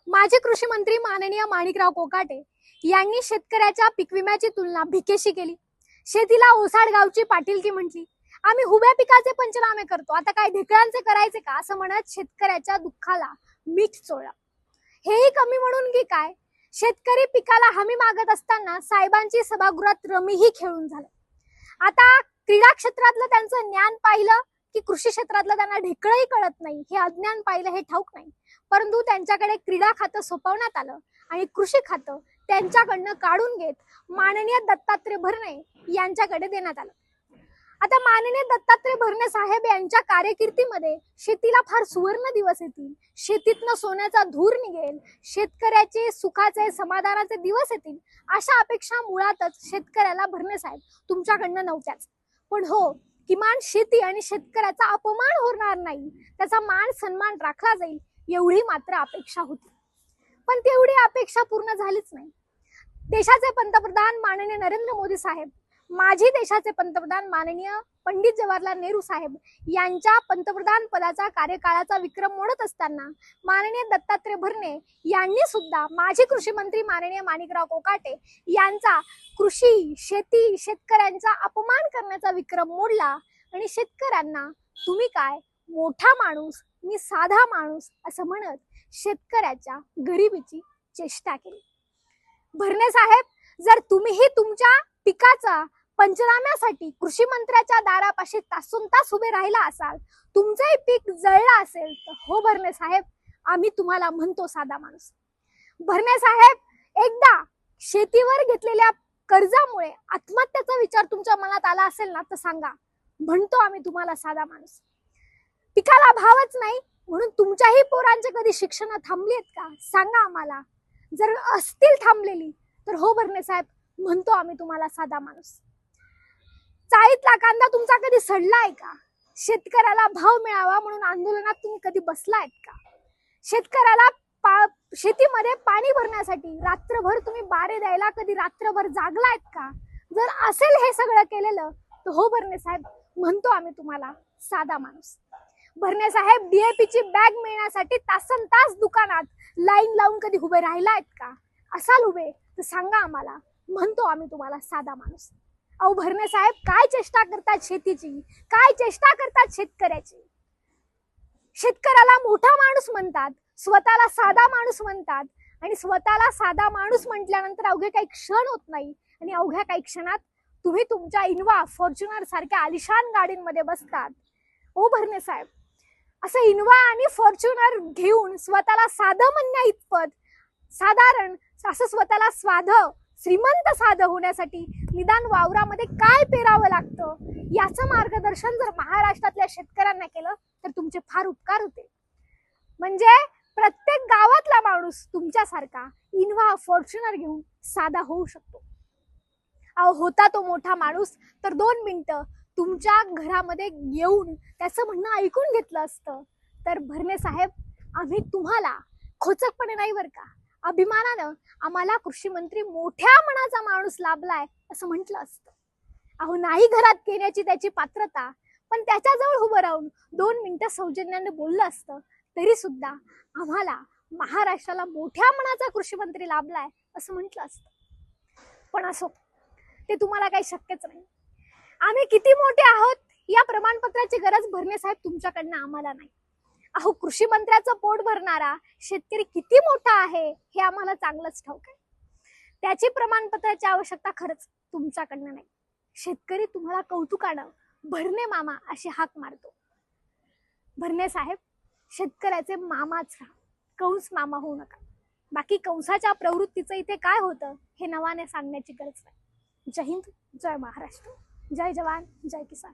माजी कृषी मंत्री माननीय माणिकराव कोकाटे यांनी शेतकऱ्याच्या पीक विम्याची तुलना भिकेशी केली. शेतीला ओसाड गावची पाटीलकी म्हटली. आम्ही हुब्या पिकाचे पंचनामे करतो, आता काय ढेकळांचे करायचे का, असं म्हणत शेतकऱ्याच्या दुःखाला मीठ चोळलं. हेही कमी म्हणून की काय, शेतकरी पिकाला हमी मागत असताना साहेबांची सभागृहात रमीही खेळून झालं. आता क्रीडा क्षेत्रातलं त्यांचं ज्ञान पाहिलं की कृषी क्षेत्रातलं त्यांना ढेकळही कळत नाही, हे अज्ञान पाहिलं हे ठाऊक नाही. परंतु त्यांच्याकडे क्रीडा खातं सोपवण्यात आलं आणि कृषी खातं त्यांच्याकडनं काढून घेत माननीय दत्तात्रय भरणे यांच्याकडे देण्यात आलं. आता माननीय दत्तात्रय भरणे साहेब यांच्या कारकिर्दीमध्ये शेतीला फार सुवर्ण दिवस येतील, शेतीतनं सोन्याचा धूर निघेल, शेतकऱ्याचे सुखाचे समाधानाचे दिवस येतील, अशा अपेक्षा मुळातच शेतकऱ्याला भरणे साहेब तुमच्याकडनं नव्हत्याच. पण हो, किमान शेती आणि शेतकऱ्याचा अपमान होणार नाही, त्याचा मान सन्मान राखला जाईल एवढी मात्र अपेक्षा होती. पण तेवढी अपेक्षा पूर्ण झालीच नाही. देशाचे पंतप्रधान माननीय नरेंद्र मोदी साहेब, माजी देशाचे पंतप्रधान माननीय पंडित जवाहरलाल नेहरू साहेब यांच्या पंतप्रधान पदाचा कार्यकाळाचा विक्रम मोडत असताना माननीय दत्तात्रय भरणे यांनी सुद्धा माजी कृषी मंत्री माननीय माणिकराव कोकाटे यांचा कृषी, शेती, शेतकऱ्यांचा अपमान करण्याचा विक्रम मोडला आणि शेतकऱ्यांना तुम्ही काय मोठा माणूस, मी साधा माणूस असं म्हणत शेतकऱ्याच्या गरिबीची चेष्टा केली. भरणे साहेब, जर तुम्हीही तुमच्या पिकाचा पंचनाम्यासाठी कृषी मंत्र्याच्या दारापाशी तासून तास उभे राहिला असाल, तुमचंही पीक जळलं असेल, तर हो भरणे साहेब, आम्ही तुम्हाला म्हणतो साधा माणूस. भरणे साहेब, एकदा शेतीवर घेतलेल्या कर्जामुळे आत्महत्याचा विचार तुमच्या मनात आला असेल ना, तर सांगा, म्हणतो आम्ही तुम्हाला साधा माणूस. पिकाला भावच नाही म्हणून तुमच्याही पोरांचे कधी शिक्षण थांबली आहेत का, सांगा आम्हाला. जर असतील थांबलेली तर हो भरणे साहेब, म्हणतो आम्ही तुम्हाला साधा माणूस. चाळीतला कांदा तुमचा कधी सडलाय का? शेतकऱ्याला भाव मिळावा म्हणून आंदोलनात तुम्ही कधी बसलायत का? शेतकऱ्याला शेतीमध्ये पाणी भरण्यासाठी रात्रभर तुम्ही बारे द्यायला कधी रात्रभर जागलायत का? जर असेल हे सगळं केलेलं तर हो भरणे साहेब, म्हणतो आम्ही तुम्हाला साधा माणूस. भरणे साहेब, डीएपीची बॅग मिळण्यासाठी तासन तास दुकानात लाईन लावून कधी उभे राहिलायत का? असाल उभे तर सांगा आम्हाला, म्हणतो आम्ही तुम्हाला साधा माणूस. अहो भरणे साहेब, काय चेष्टा करतात शेतीची, काय चेष्टा करतात शेतकऱ्याची. शेतकऱ्याला मोठा माणूस म्हणतात, स्वतःला साधा माणूस म्हणतात आणि स्वतःला साधा माणूस म्हटल्यानंतर अवघे काही क्षण होत नाही आणि अवघ्या काही क्षणात तुम्ही तुमच्या इनोव्हा, फॉर्च्युनर सारख्या आलिशान गाडींमध्ये बसतात. ओ भरणे साहेब, असं इनोव्हा आणि फॉर्च्युनर घेऊन स्वतःला साधं म्हणण्या इतपत साधारण असं स्वतःला श्रीमंत साधं होण्यासाठी निदान वावरामध्ये काय पेरावं लागतं याचं मार्गदर्शन जर महाराष्ट्रातल्या शेतकऱ्यांना केलं तर तुमचे फार उपकार होते. म्हणजे प्रत्येक गावातला माणूस तुमच्यासारखा इनोव्हा, फॉर्च्युनर घेऊन साधा होऊ शकतो. अहो होता तो मोठा माणूस तर 2 मिनिटं तुमच्या घरामध्ये येऊन त्याचं म्हणणं ऐकून घेतलं असतं तर भरणे साहेब, आम्ही तुम्हाला खोचकपणे नाही बरं का, अभिमानानं आम्हाला कृषी मंत्री मोठ्या मनाचा माणूस लाभलाय असं म्हटलं असतं. अहो नाही घरात येण्याची त्याची पात्रता, पण त्याच्याजवळ उभं राहून 2 मिनिटं सौजन्याने बोललं असतं तरी सुद्धा आम्हाला महाराष्ट्राला मोठ्या मनाचा कृषी मंत्री लाभलाय असं म्हटलं असतं. पण असो, ते तुम्हाला काही शक्यच नाही. आम्ही किती मोठे आहोत या प्रमाणपत्राची गरज भरणे साहेब तुमच्याकडनं आम्हाला नाही. अहो कृषी मंत्र्याचं पोट भरणारा शेतकरी किती मोठा आहे हे आम्हाला चांगलंच ठाऊक आहे. त्याची प्रमाणपत्राची आवश्यकता खरंच तुमच्याकडनं नाही. शेतकरी तुम्हाला कौतुकानं भरणे मामा अशी हाक मारतो. भरणे साहेब, शेतकऱ्याचे मामाच राहा, कंस मामा होऊ नका. बाकी कंसाच्या प्रवृत्तीचं इथे काय होतं हे नवाने सांगण्याची गरज नाही. जय हिंद, जय महाराष्ट्र, जय जवान, जय किसान.